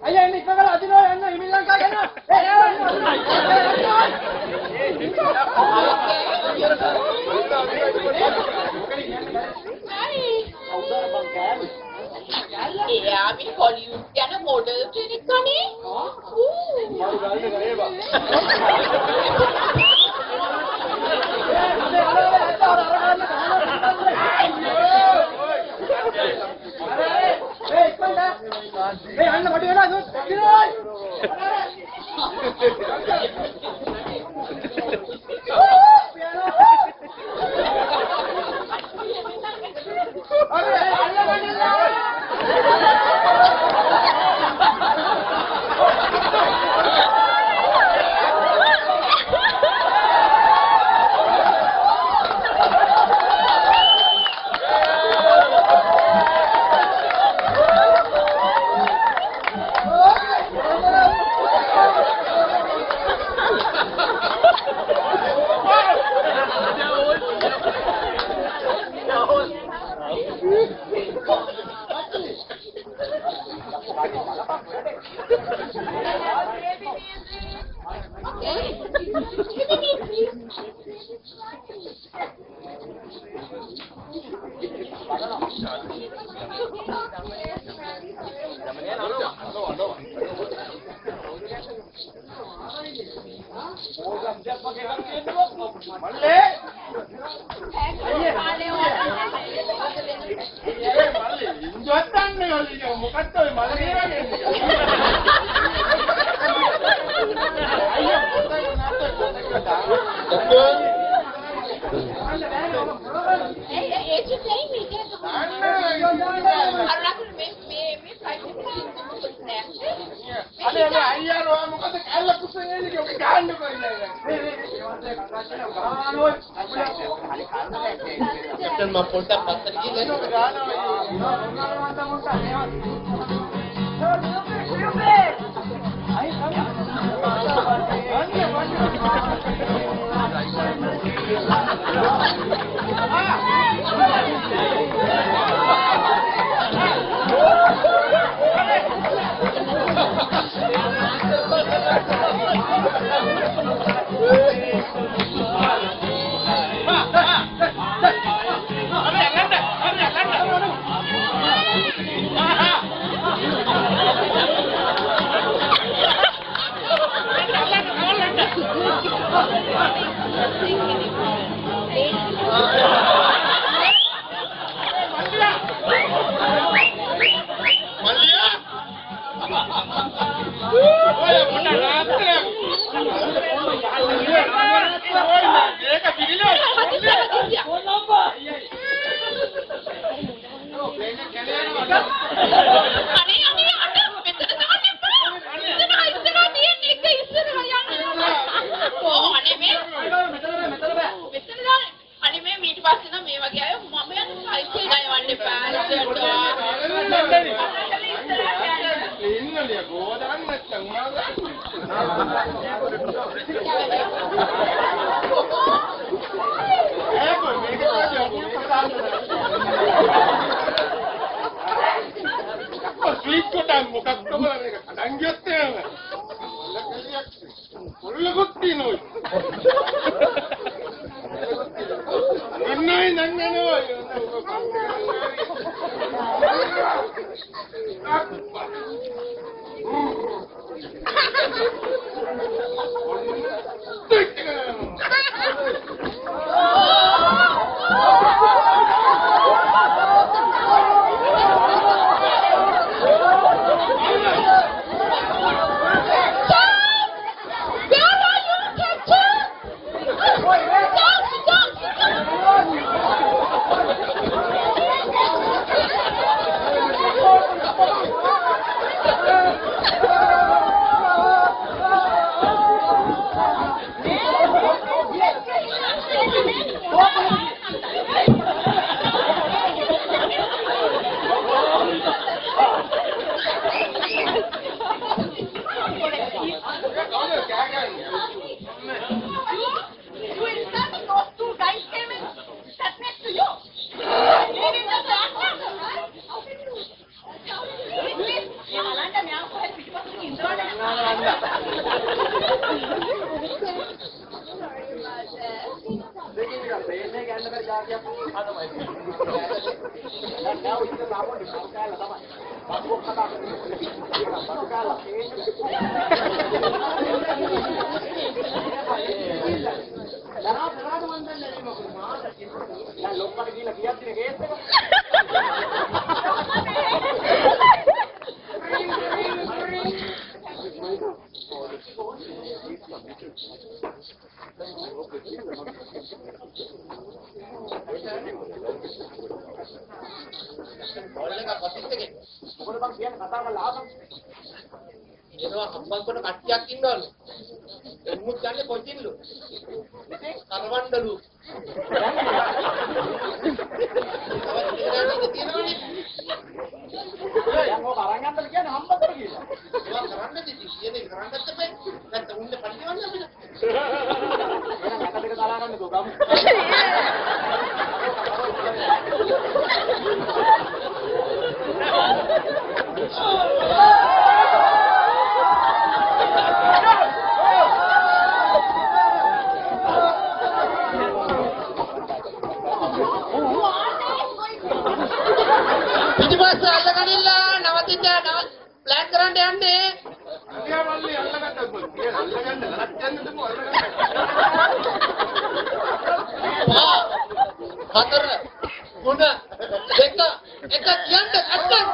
අයියා එන්න ඉක්ම කරලා අදිනවා යන්න හිමින් ලංකා යනවා Yeah, we call you Diana model clinic kani. ඒවා හම්බන්තොට කට්ටියක් ඉන්නවලු. එමුත් ගන්නේ කොච්චින්ලු. කරවන්නලු. දැන් ඔක අරන් යන්න කියන්නේ හම්බතර කියලා. ඒවා කරන්න දෙති. කියන්නේ කරන්නත් බෑ. නැත්නම් උන්නේ පරිවන්න අපිට. එහෙනම් අත දෙක දාලා ගන්නකෝ ගමු. පිටිපස්ස අල්ලගනිලා නවතින්න ප්ලෑන් කරන්න යන්නේ. අලියා මල්ලි අල්ලගත්තත් මොකද? කියලා අල්ලගන්න ලැජ්ජන්නද මොකද? හතර තුන දෙක එක කියන්න අත්තන්.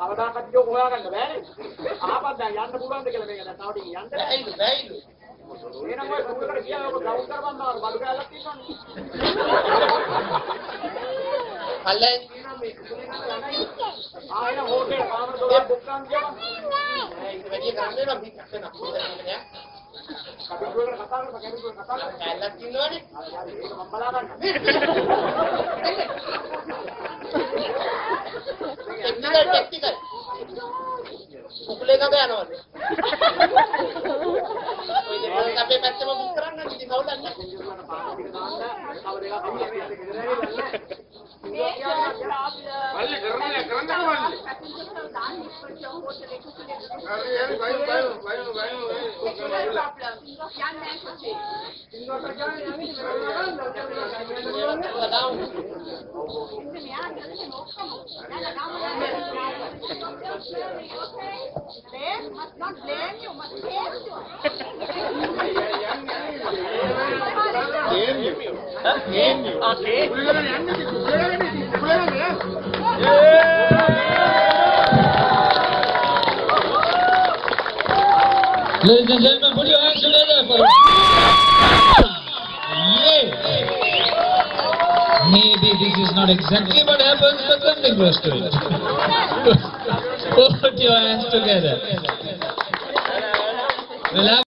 කවදාකවත් ජෝක හොයාගන්න බෑනේ. ආපත් දැන් යන්න පුළුවන්ද කියලා මේක දැන් තවටින් යන්න බැයිලු බැයිලු. එහෙනම් ඔය කුඩකට ගියා ඔක ග්‍රවුන්ඩ් කරපන් බාර බඩු කැලක් තියෙනවනේ. අල්ලයි එහෙනම් හෝටල් කාමර දොරක් බුක් කරන් ගියා. ඒක වැඩි කරන්නේ නම් පිට කරනවා. කටුවකට කතා කරලා කැමතිවට කතා කරලා කැලක් ඉන්නවනේ. ඒක මම බලා ගන්න. ටෙක්නිකල් කුකුලේ ගම යනවාද? ඔය දෙන්න අපේ පැත්තම බුක් කරන්න ඉතින් කවුද නැහැ. මල්ලි කරන්නේ කරන්නේ මල්ලි. Ladies and gentlemen, put your hands together for Yay! Maybe this is not exactly what happens, but something close to it. Put your hands together. We'll have